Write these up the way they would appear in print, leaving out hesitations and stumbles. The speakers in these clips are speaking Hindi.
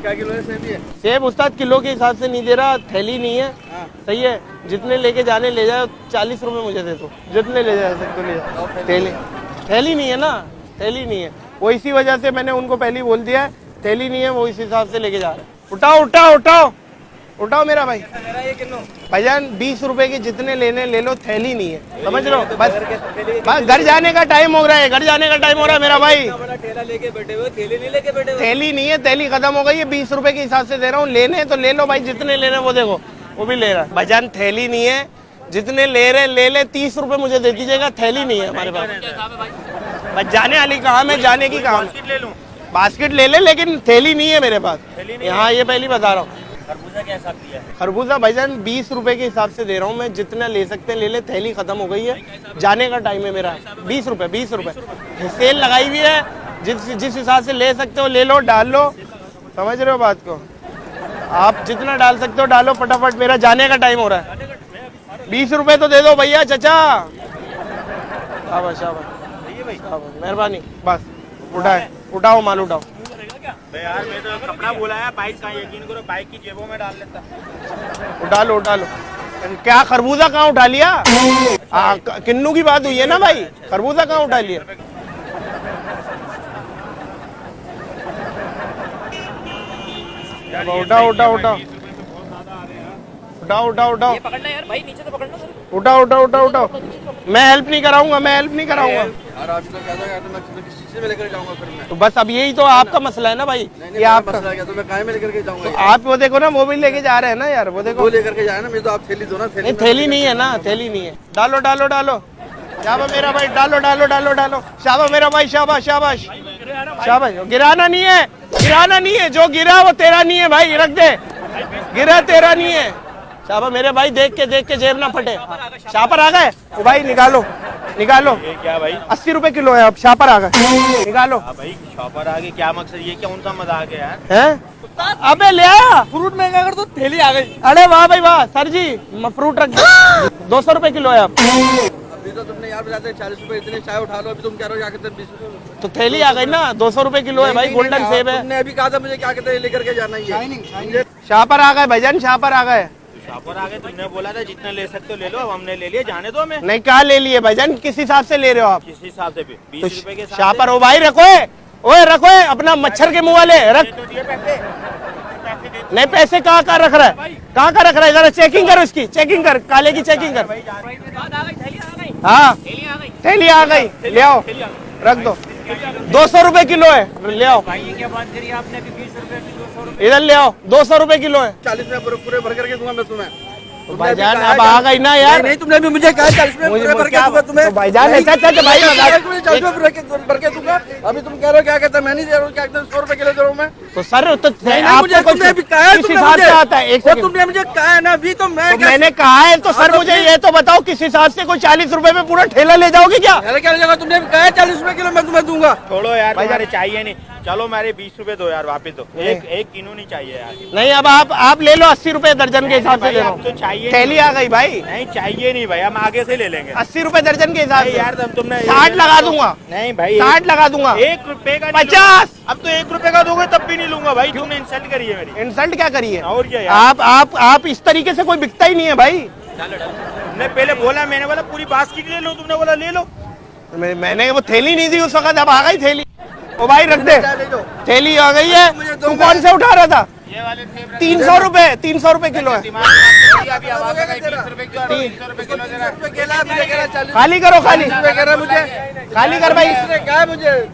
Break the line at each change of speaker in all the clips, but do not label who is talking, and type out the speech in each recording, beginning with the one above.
क्या किलो है सेब?
सेब उस्ताद किलो के हिसाब से नहीं दे रहा, थैली नहीं है। सही है, जितने लेके जाने ले जाओ। 40 रुपए मुझे दे दो, जितने ले जा सकते ले जाओ। थैली नहीं है ना, थैली नहीं है। वो इसी वजह से मैंने उनको पहले ही बोल दिया है, थैली नहीं है, वो इस हिसाब से लेके जा रहे हैं। उठाओ उठाओ उठाओ उठाओ मेरा भाई। भाईजान 20 रुपए के जितने लेने ले लो, थैली नहीं है, समझ लो। बस घर जाने का टाइम हो रहा है, घर जाने का टाइम हो रहा है मेरा भाई।
ठेला लेके बैठे हुए, थैली नहीं लेके बैठे हुए।
थैली नहीं है, थैली खत्म हो गई है। 20 रुपए के हिसाब से दे रहा हूँ, लेने तो ले लो भाई, जितने ले रहे हैं वो देखो, वो भी ले रहा है। भाईजान थैली नहीं है, जितने ले रहे ले ले। 30 रुपए मुझे दे दीजिएगा, थैली नहीं है हमारे पास। बस जाने वाली कहाँ में, जाने की कहाँ में। बास्केट ले ले, लेकिन थैली नहीं है मेरे पास यहाँ, ये पहली बता रहा हूँ।
खरबूजा क्या हिसाब दिया है?
खरबूजा भाईजान 20 रुपए के हिसाब से दे रहा हूँ मैं, जितना ले सकते हैं ले ले। थैली खत्म हो गई है, जाने का टाइम है मेरा। 20 रुपए सेल लगाई हुई है, जिस हिसाब से ले सकते हो ले लो, डाल लो। समझ रहे हो बात को? आप जितना डाल सकते हो डालो फटाफट, मेरा जाने का टाइम हो रहा है। 20 रुपए तो दे दो भैया चाचा। शाबाश मेहरबानी। बस उठाओ माल उठाओ।
यार मैं तो कपड़ा बोला है, बाइक का यकीन करो, बाइक की जेबों में डाल लेता।
उठा लो क्या खरबूजा कहाँ उठा लिया? किन्नू की बात हुई है ना भाई, खरबूजा कहाँ उठा लिया? उठाओ
पकड़ना यार भाई, नीचे तो पकड़ना।
उठाओ। मैं हेल्प नहीं कराऊंगा। तो बस अब यही तो आपका मसला है ना भाई, ये आपका
तो मैं काय में लेकर के जाऊंगा।
तो आप वो देखो ना, वो भी लेके जा रहे हैं ना यार, वो देखो।
वो लेकर के जाए ना, मैं तो आप थैली दो ना।
नहीं थैली नहीं है ना, थैली नहीं है। डालो शाबाश मेरा भाई, डालो। शाबाश मेरा भाई, शाबाश। गिराना नहीं है, जो गिरा वो तेरा नहीं है भाई, रख दे। गिरा तेरा नहीं है। शाबाश मेरे भाई, देख के जेब ना फटे। शापर आ गए वो भाई, निकालो।
ये क्या भाई?
80 रुपए किलो है अब, शापर आ गए, निकालो।
भाई शॉपर आ गई, क्या मकसद? ये क्या उनका मजाक है यार?
अबे ले आया
फ्रूट महंगा कर तो थैली आ गई।
अरे वाह भाई वाह, सर जी फ्रूट रख दो। 200 रुपए किलो है अब।
अभी तो तुमने यार बताते 40 रुपए इतने चाय उठा लो, अभी तुम कह रहे हो क्या कहते हैं 20 रुपए।
तो थैली आ गई ना, 200 रुपए किलो है भाई, गोल्डन सेब है।
तुमने अभी कहा था मुझे क्या कहते हैं लेकर के जाना है।
शापर आ गए भाईजान, शापर आ गए।
शॉपर आ गए, तुमने बोला था जितना ले सकते हो ले लो, अब हमने ले लिया, जाने दो हमें।
नहीं कहा ले लिए भाईजान, किस हिसाब से ले रहे हो आप?
किस हिसाब से? 20 रुपए के
शापर हो भाई, रखो अपना मच्छर के मुँह वाले रख। नहीं पैसे कहाँ रख रहा है, जरा चेकिंग कर, उसकी चेकिंग कर, काले की चेकिंग कर। हाँ थैली आ गई, ले आओ, रख दो। 200 रुपए किलो है, ले आओ।
भाई क्या बात करी आपने? अभी 20 रुपए, 200 रुपए।
इधर ले आओ, 200 रुपए किलो है।
40 में पूरे भर करके दूंगा मैं तुम्हें।
भाईजान अब आ गई ना यार।
नहीं तुमने भी मुझे कहा 40 में पूरे भर के दूंगा तुम्हें।
तो भाईजान ऐसा भाई
40 में भर के दूंगा। अभी तुम कह रहे हो क्या कहते हैं, मैं नहीं दे रहा हूँ, क्या कहते हैं 100 रुपए किलो दे रहा हूँ मैं।
तो सर तो
तुमने भी कहा है, तुमने मुझे कहा है ना, अभी तो
मैंने कहा है। तो सर मुझे ये तो बताओ, किस हिसाब से कोई 40 रुपए में पूरा ठेला ले जाओगे क्या?
क्या ले जाओगा? तुमने कहा है 40 रुपए किलो मैं तुम्हें दूंगा। छोड़ो यार, भाई चाहिए नहीं, चलो मेरे 20 रुपए दो यार वापिस दो। एक किलो नहीं चाहिए यार।
नहीं अब आप ले लो, 80 रुपए दर्जन के हिसाब से ले लो।
तो चाहिए,
थैली आ गई भाई।
नहीं चाहिए नहीं भाई, हम आगे से ले लेंगे।
80 रुपए दर्जन के हिसाब से
यार, तुमने
60 लगा दूंगा।
नहीं भाई
60 लगा दूंगा।
1 रुपए का
50।
अब तो 1 रुपए का दोगे तब भी नहीं लूंगा भाई, तुमने इंसल्ट करी है मेरी।
इंसल्ट क्या करी है?
और क्या यार?
आप इस तरीके से कोई बिकता ही नहीं है भाई।
तुमने पहले बोला, मैंने बोला पूरी बास्केट ले लो, तुमने बोला ले लो।
मैंने वो थैली नहीं दी उस वक्त, अब आ गई थैली। ओ भाई रख दे, थैली आ गई है। तू कौन से उठा रहा था?
ये वाले
300 रुपए किलो है। खाली करो, खाली कर भाई,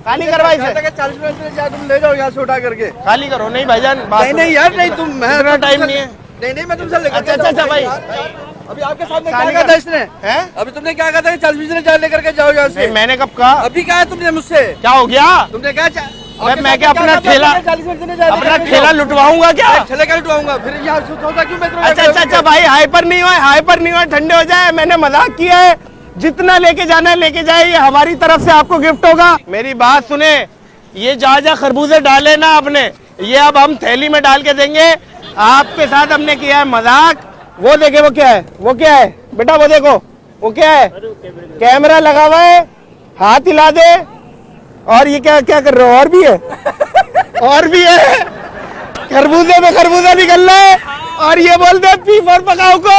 खाली कर भाई,
40 रुपए तुम ले जाओ यहाँ से उठा करके।
खाली करो। नहीं भाईजान
नहीं यार, नहीं तुम,
इतना टाइम नहीं है।
नहीं मैं तुमसे लेकर।
अच्छा भाई,
अभी आपके सामने क्या कहा था इसने? हैं? अभी तुमने क्या कहा था? 40 लेकर के जाओ यहाँ से।
मैंने कब कहा?
अभी कहा है तुमने मुझसे? क्या
हो गया?
तुमने कहा
मैं क्या अपना ठेला लुटवाऊंगा क्या?
ठेले का लुटवाऊंगा फिर यहाँ क्यों बेच रहे हो?
अच्छा भाई, हाइपर नहीं हो, ठंडे हो जाए। मैंने मजाक किया है, जितना लेके जाना है लेके जाए, ये हमारी तरफ से आपको गिफ्ट होगा। मेरी बात सुने, ये जहाँ खरबूजे डाले ना आपने, ये अब हम थैली में डाल के देंगे। आपके साथ हमने किया है मजाक। वो देखे, वो क्या है बेटा, वो देखो वो क्या है? कैमरा लगा हुआ है, हाथ हिला दे। और ये क्या कर रहे हो? और भी है खरबूजे में खरबूजा निकल रहा है और ये बोलते हैं पीपर पकाओ को